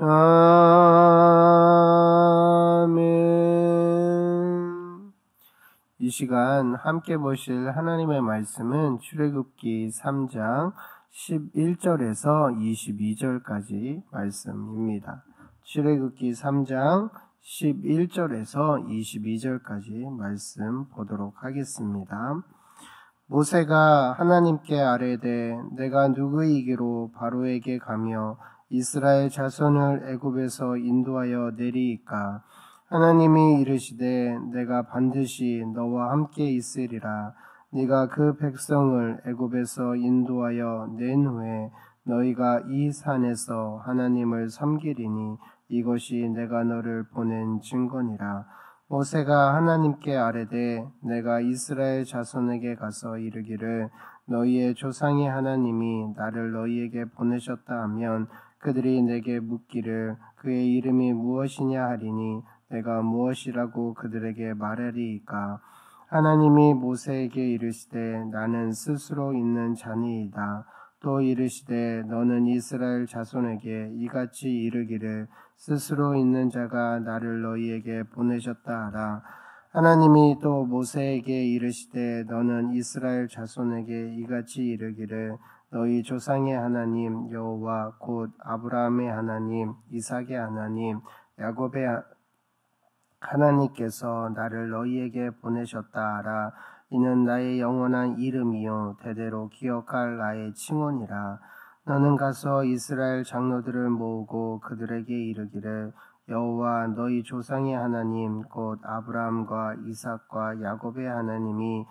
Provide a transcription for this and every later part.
아멘. 이 시간 함께 보실 하나님의 말씀은 출애굽기 3장 11절에서 22절까지 말씀입니다. 출애굽기 3장 11절에서 22절까지 말씀 보도록 하겠습니다. 모세가 하나님께 아뢰되 내가 누구이기로 바로에게 가며 이스라엘 자손을 애굽에서 인도하여 내리이까? 하나님이 이르시되 내가 반드시 너와 함께 있으리라. 네가 그 백성을 애굽에서 인도하여 낸 후에 너희가 이 산에서 하나님을 섬기리니 이것이 내가 너를 보낸 증거니라. 모세가 하나님께 아뢰되 내가 이스라엘 자손에게 가서 이르기를 너희의 조상의 하나님이 나를 너희에게 보내셨다 하면 그들이 내게 묻기를 그의 이름이 무엇이냐 하리니 내가 무엇이라고 그들에게 말하리이까? 하나님이 모세에게 이르시되 나는 스스로 있는 자니이다. 또 이르시되 너는 이스라엘 자손에게 이같이 이르기를 스스로 있는 자가 나를 너희에게 보내셨다 하라. 하나님이 또 모세에게 이르시되 너는 이스라엘 자손에게 이같이 이르기를 너희 조상의 하나님 여호와 곧 아브라함의 하나님 이삭의 하나님 야곱의 하나님께서 나를 너희에게 보내셨다 하라. 이는 나의 영원한 이름이요 대대로 기억할 나의 칭언이라. 너는 가서 이스라엘 장로들을 모으고 그들에게 이르기를 여호와 너희 조상의 하나님 곧 아브라함과 이삭과 야곱의 하나님이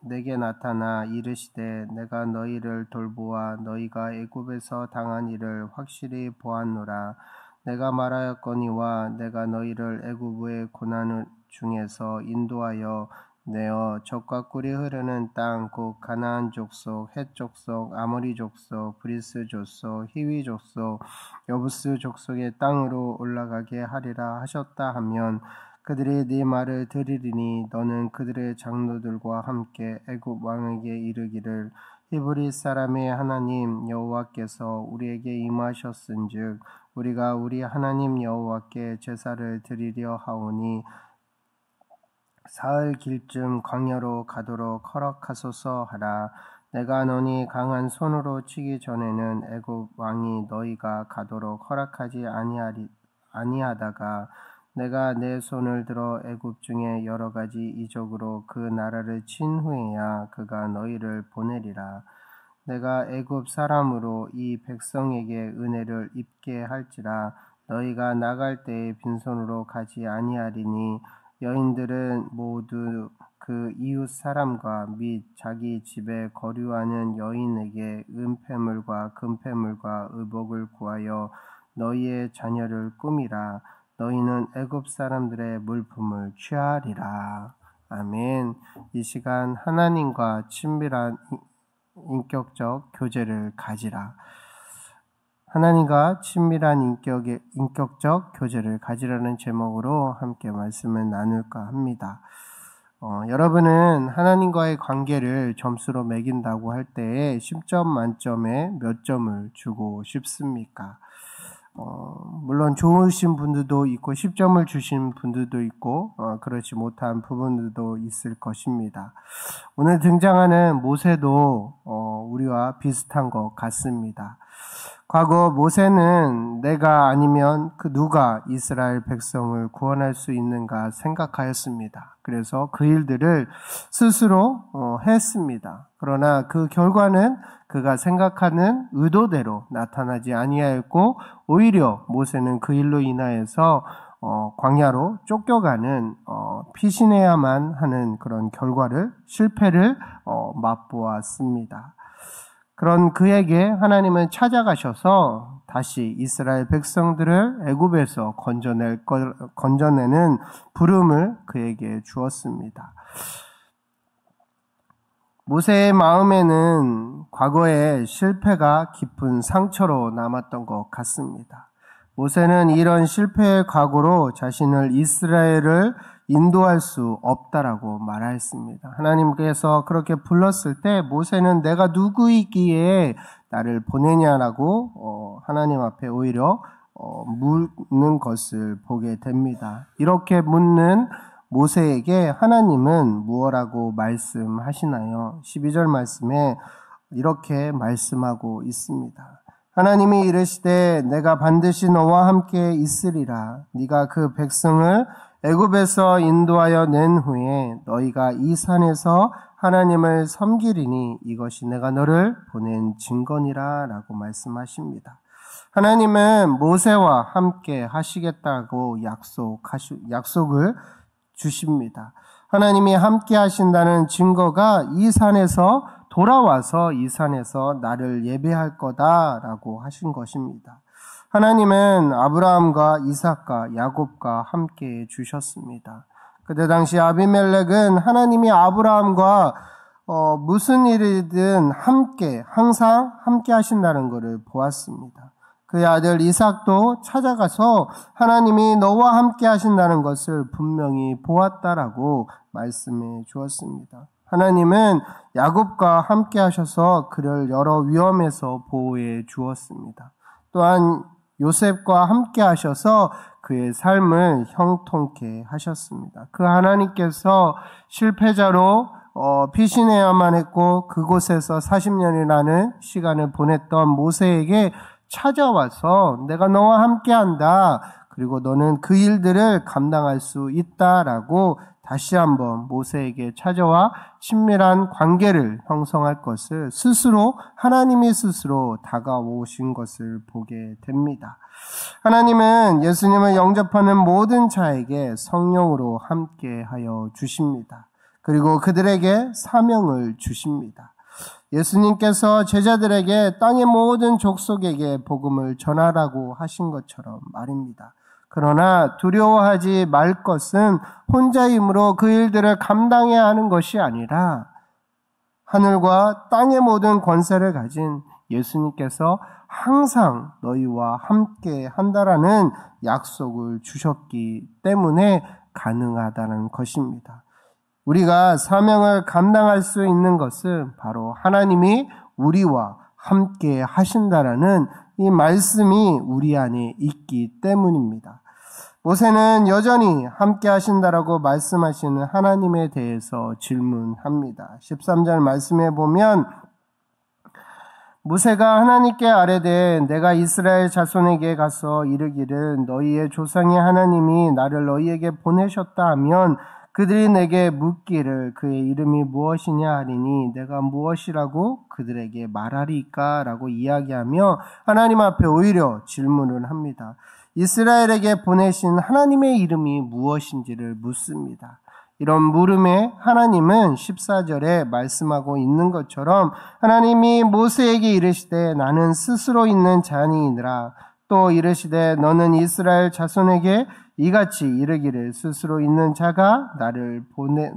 내게 나타나 이르시되 내가 너희를 돌보아 너희가 애굽에서 당한 일을 확실히 보았노라. 내가 말하였거니와 내가 너희를 애굽의 고난 중에서 인도하여 내어 젖과 꿀이 흐르는 땅 곧 가나안 족속, 헷 족속, 아모리 족속, 브리스 족속, 히위 족속, 여부스 족속의 땅으로 올라가게 하리라 하셨다 하면 그들이 네 말을 들으리니 너는 그들의 장로들과 함께 애굽 왕에게 이르기를 히브리 사람의 하나님 여호와께서 우리에게 임하셨은즉 우리가 우리 하나님 여호와께 제사를 드리려 하오니 사흘 길쯤 광야로 가도록 허락하소서 하라. 내가 너니 강한 손으로 치기 전에는 애굽 왕이 너희가 가도록 허락하지 아니하다가 내가 내 손을 들어 애굽 중에 여러 가지 이적으로 그 나라를 친 후에야 그가 너희를 보내리라. 내가 애굽 사람으로 이 백성에게 은혜를 입게 할지라. 너희가 나갈 때에 빈손으로 가지 아니하리니 여인들은 모두 그 이웃 사람과 및 자기 집에 거류하는 여인에게 은폐물과 금폐물과 의복을 구하여 너희의 자녀를 꾸미라. 너희는 애굽 사람들의 물품을 취하리라. 아멘. 이 시간 하나님과 친밀한 인격적 교제를 가지라. 하나님과 친밀한 인격적 교제를 가지라는 제목으로 함께 말씀을 나눌까 합니다. 여러분은 하나님과의 관계를 점수로 매긴다고 할 때에 10점 만점에 몇 점을 주고 싶습니까? 물론 좋으신 분들도 있고 10점을 주신 분들도 있고 그렇지 못한 부분들도 있을 것입니다. 오늘 등장하는 모세도 우리와 비슷한 것 같습니다. 과거 모세는 내가 아니면 그 누가 이스라엘 백성을 구원할 수 있는가 생각하였습니다. 그래서 그 일들을 스스로 했습니다. 그러나 그 결과는 그가 생각하는 의도대로 나타나지 아니하였고 오히려 모세는 그 일로 인하여서 광야로 쫓겨가는 피신해야만 하는 그런 실패를 맛보았습니다. 그런 그에게 하나님은 찾아가셔서 다시 이스라엘 백성들을 애굽에서 건져내는 부름을 그에게 주었습니다. 모세의 마음에는 과거의 실패가 깊은 상처로 남았던 것 같습니다. 모세는 이런 실패의 각오로 자신을 이스라엘을 인도할 수 없다라고 말했습니다. 하나님께서 그렇게 불렀을 때 모세는 내가 누구이기에 나를 보내냐라고 하나님 앞에 오히려 묻는 것을 보게 됩니다. 이렇게 묻는 모세에게 하나님은 무엇라고 말씀하시나요? 12절 말씀에 이렇게 말씀하고 있습니다. 하나님이 이르시되 내가 반드시 너와 함께 있으리라. 네가 그 백성을 애굽에서 인도하여 낸 후에 너희가 이 산에서 하나님을 섬기리니 이것이 내가 너를 보낸 증거니라 라고 말씀하십니다. 하나님은 모세와 함께 하시겠다고 약속을 주십니다. 하나님이 함께 하신다는 증거가 이 산에서 돌아와서 이 산에서 나를 예배할 거다라고 하신 것입니다. 하나님은 아브라함과 이삭과 야곱과 함께 주셨습니다. 그때 당시 아비멜렉은 하나님이 아브라함과 무슨 일이든 항상 함께 하신다는 것을 보았습니다. 그의 아들 이삭도 찾아가서 하나님이 너와 함께 하신다는 것을 분명히 보았다라고 말씀해 주었습니다. 하나님은 야곱과 함께 하셔서 그를 여러 위험에서 보호해 주었습니다. 또한 요셉과 함께 하셔서 그의 삶을 형통케 하셨습니다. 그 하나님께서 실패자로 피신해야만 했고 그곳에서 40년이라는 시간을 보냈던 모세에게 찾아와서 내가 너와 함께한다. 그리고 너는 그 일들을 감당할 수 있다라고 다시 한번 모세에게 찾아와 친밀한 관계를 형성할 것을 하나님이 스스로 다가오신 것을 보게 됩니다. 하나님은 예수님을 영접하는 모든 자에게 성령으로 함께하여 주십니다. 그리고 그들에게 사명을 주십니다. 예수님께서 제자들에게 땅의 모든 족속에게 복음을 전하라고 하신 것처럼 말입니다. 그러나 두려워하지 말 것은 혼자 힘으로 그 일들을 감당해야 하는 것이 아니라 하늘과 땅의 모든 권세를 가진 예수님께서 항상 너희와 함께 한다라는 약속을 주셨기 때문에 가능하다는 것입니다. 우리가 사명을 감당할 수 있는 것은 바로 하나님이 우리와 함께 하신다라는 이 말씀이 우리 안에 있기 때문입니다. 모세는 여전히 함께 하신다라고 말씀하시는 하나님에 대해서 질문합니다. 13절 말씀에 보면 모세가 하나님께 아뢰되 내가 이스라엘 자손에게 가서 이르기를 너희의 조상의 하나님이 나를 너희에게 보내셨다 하면 그들이 내게 묻기를 그의 이름이 무엇이냐 하리니 내가 무엇이라고 그들에게 말하리까? 라고 이야기하며 하나님 앞에 오히려 질문을 합니다. 이스라엘에게 보내신 하나님의 이름이 무엇인지를 묻습니다. 이런 물음에 하나님은 14절에 말씀하고 있는 것처럼 하나님이 모세에게 이르시되 나는 스스로 있는 자니이니라. 또 이르시되 너는 이스라엘 자손에게 이같이 이르기를 스스로 있는 자가 나를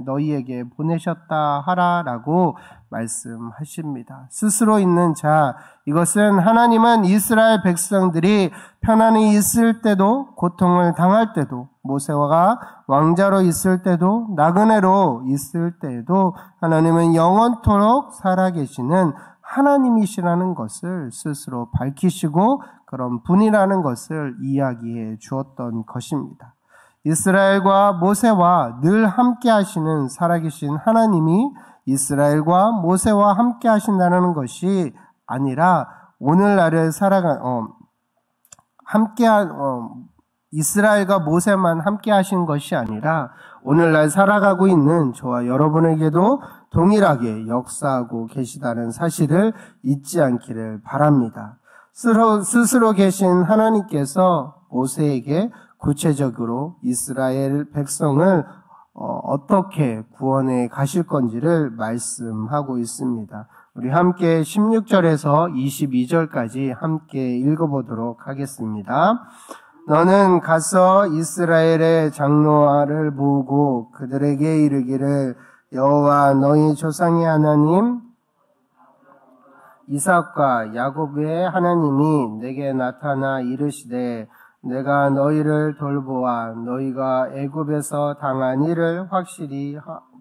너희에게 보내셨다 하라라고 말씀하십니다. 스스로 있는 자, 이것은 하나님은 이스라엘 백성들이 편안히 있을 때도 고통을 당할 때도 모세가 왕자로 있을 때도 나그네로 있을 때에도 하나님은 영원토록 살아계시는 하나님이시라는 것을 스스로 밝히시고 그런 분이라는 것을 이야기해 주었던 것입니다. 이스라엘과 모세와 늘 함께 하시는 살아계신 하나님이 이스라엘과 모세와 함께 하신다는 것이 아니라 오늘날을 이스라엘과 모세만 함께 하신 것이 아니라 오늘날 살아가고 있는 저와 여러분에게도 동일하게 역사하고 계시다는 사실을 잊지 않기를 바랍니다. 스스로 계신 하나님께서 모세에게 구체적으로 이스라엘 백성을 어떻게 구원해 가실 건지를 말씀하고 있습니다. 우리 함께 16절에서 22절까지 함께 읽어보도록 하겠습니다. 너는 가서 이스라엘의 장로를 모으고 그들에게 이르기를 여호와 너희 조상의 하나님 이삭과 야곱의 하나님이 내게 나타나 이르시되 내가 너희를 돌보아 너희가 애굽에서 당한 일을 확실히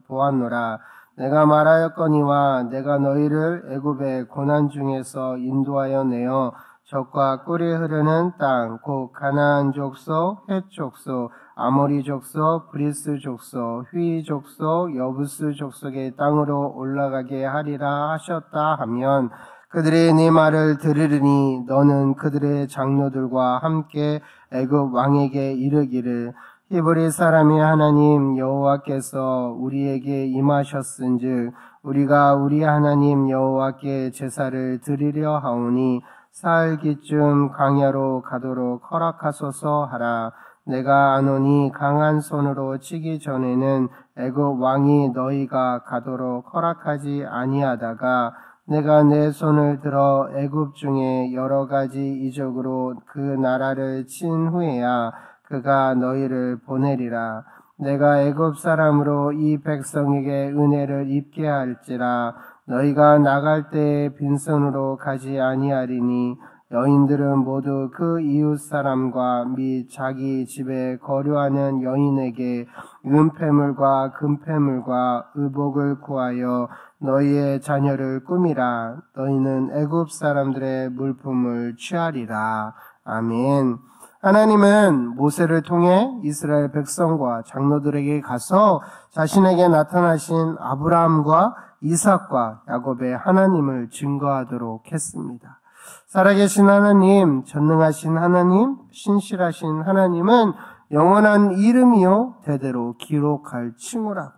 보았노라. 내가 말하였거니와 내가 너희를 애굽의 고난 중에서 인도하여 내어 젖과 꿀이 흐르는 땅 곧 가나안 족속, 헷 족속, 아모리 족속, 브리스 족속, 휘 족속, 여부스 족속의 땅으로 올라가게 하리라 하셨다 하면 그들이 네 말을 들으리니 너는 그들의 장로들과 함께 애굽 왕에게 이르기를 히브리 사람의 하나님 여호와께서 우리에게 임하셨은즉 우리가 우리 하나님 여호와께 제사를 드리려 하오니 사흘기쯤 광야로 가도록 허락하소서 하라. 내가 아노니 강한 손으로 치기 전에는 애굽 왕이 너희가 가도록 허락하지 아니하다가 내가 내 손을 들어 애굽 중에 여러 가지 이적으로 그 나라를 친 후에야 그가 너희를 보내리라. 내가 애굽 사람으로 이 백성에게 은혜를 입게 할지라. 너희가 나갈 때에 빈손으로 가지 아니하리니 여인들은 모두 그 이웃 사람과 및 자기 집에 거류하는 여인에게 은폐물과 금폐물과 의복을 구하여 너희의 자녀를 꾸미라. 너희는 애굽 사람들의 물품을 취하리라. 아멘. 하나님은 모세를 통해 이스라엘 백성과 장로들에게 가서 자신에게 나타나신 아브라함과 이삭과 야곱의 하나님을 증거하도록 했습니다. 살아계신 하나님, 전능하신 하나님, 신실하신 하나님은 영원한 이름이요 대대로 기록할 칭호라고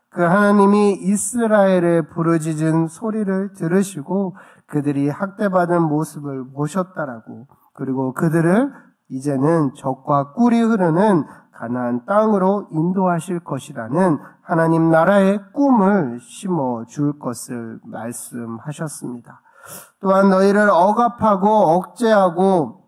그 하나님이 이스라엘의 부르짖은 소리를 들으시고 그들이 학대받은 모습을 보셨다라고 그리고 그들을 이제는 젖과 꿀이 흐르는 가나안 땅으로 인도하실 것이라는 하나님 나라의 꿈을 심어줄 것을 말씀하셨습니다. 또한 너희를 억압하고 억제하고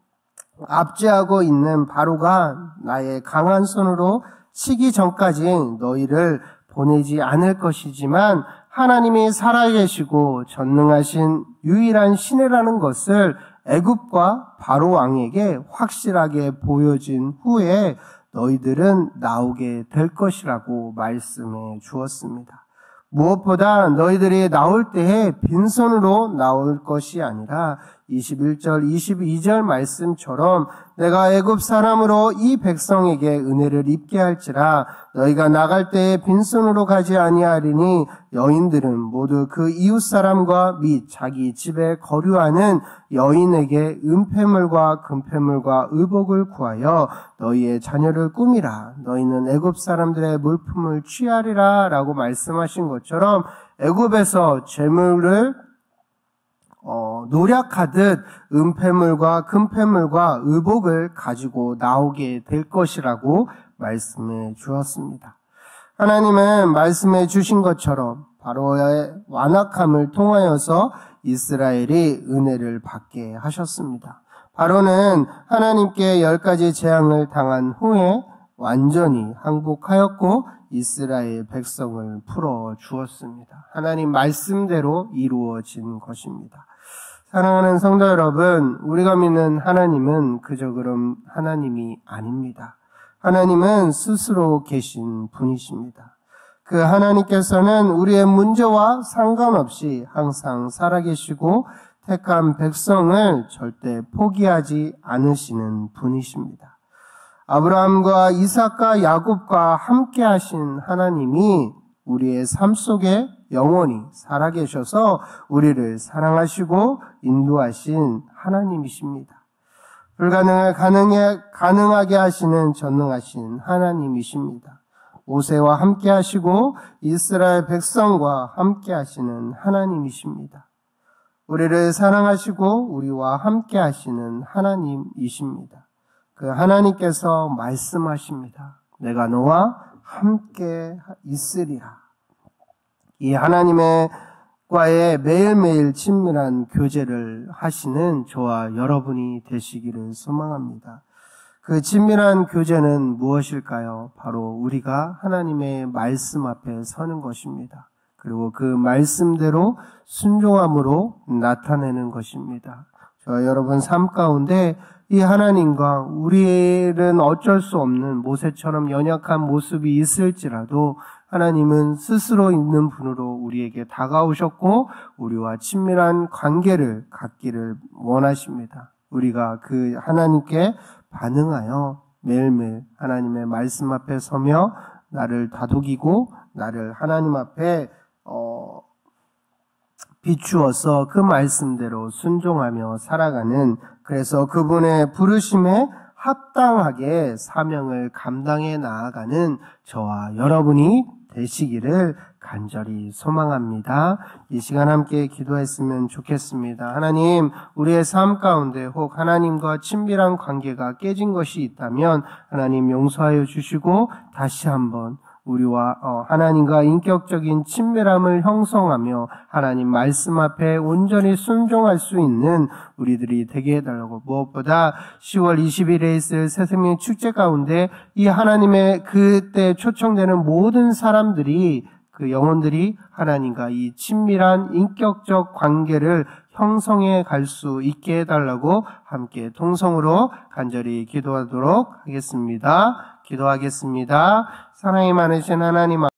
압제하고 있는 바로가 나의 강한 손으로 치기 전까지 너희를 보내지 않을 것이지만 하나님이 살아계시고 전능하신 유일한 신이라는 것을 애굽과 바로 왕에게 확실하게 보여진 후에 너희들은 나오게 될 것이라고 말씀해 주었습니다. 무엇보다 너희들이 나올 때에 빈손으로 나올 것이 아니라 21절, 22절 말씀처럼 내가 애굽 사람으로 이 백성에게 은혜를 입게 할지라 너희가 나갈 때에 빈손으로 가지 아니하리니 여인들은 모두 그 이웃 사람과 및 자기 집에 거류하는 여인에게 은폐물과 금폐물과 의복을 구하여 너희의 자녀를 꾸미라. 너희는 애굽 사람들의 물품을 취하리라 라고 말씀하신 것처럼 애굽에서 재물을 노력하듯 은폐물과 금폐물과 의복을 가지고 나오게 될 것이라고 말씀해 주었습니다. 하나님은 말씀해 주신 것처럼 바로의 완악함을 통하여서 이스라엘이 은혜를 받게 하셨습니다. 바로는 하나님께 10가지 재앙을 당한 후에 완전히 항복하였고 이스라엘 백성을 풀어 주었습니다. 하나님 말씀대로 이루어진 것입니다. 사랑하는 성도 여러분, 우리가 믿는 하나님은 그저 그런 하나님이 아닙니다. 하나님은 스스로 계신 분이십니다. 그 하나님께서는 우리의 문제와 상관없이 항상 살아계시고 택한 백성을 절대 포기하지 않으시는 분이십니다. 아브라함과 이삭과 야곱과 함께 하신 하나님이 우리의 삶 속에 영원히 살아계셔서 우리를 사랑하시고 인도하신 하나님이십니다. 불가능을 가능하게 하시는 전능하신 하나님이십니다. 모세와 함께 하시고 이스라엘 백성과 함께 하시는 하나님이십니다. 우리를 사랑하시고 우리와 함께 하시는 하나님이십니다. 그 하나님께서 말씀하십니다. 내가 너와 함께 있으리라. 이 하나님의 과의 매일매일 친밀한 교제를 하시는 저와 여러분이 되시기를 소망합니다. 그 친밀한 교제는 무엇일까요? 바로 우리가 하나님의 말씀 앞에 서는 것입니다. 그리고 그 말씀대로 순종함으로 나타내는 것입니다. 저 여러분 삶 가운데 이 하나님과 우리는 어쩔 수 없는 모세처럼 연약한 모습이 있을지라도 하나님은 스스로 있는 분으로 우리에게 다가오셨고 우리와 친밀한 관계를 갖기를 원하십니다. 우리가 그 하나님께 반응하여 매일매일 하나님의 말씀 앞에 서며 나를 다독이고 나를 하나님 앞에 비추어서 그 말씀대로 순종하며 살아가는, 그래서 그분의 부르심에 합당하게 사명을 감당해 나아가는 저와 여러분이 되시기를 간절히 소망합니다. 이 시간 함께 기도했으면 좋겠습니다. 하나님, 우리의 삶 가운데 혹 하나님과 친밀한 관계가 깨진 것이 있다면 하나님 용서하여 주시고 다시 한번 우리와 하나님과 인격적인 친밀함을 형성하며 하나님 말씀 앞에 온전히 순종할 수 있는 우리들이 되게 해달라고, 무엇보다 10월 20일에 있을 새생명 축제 가운데 이 하나님의 그때 초청되는 모든 사람들이, 그 영혼들이 하나님과 이 친밀한 인격적 관계를 형성해 갈 수 있게 해달라고 함께 통성으로 간절히 기도하도록 하겠습니다. 기도하겠습니다. 사랑이 많으신 하나님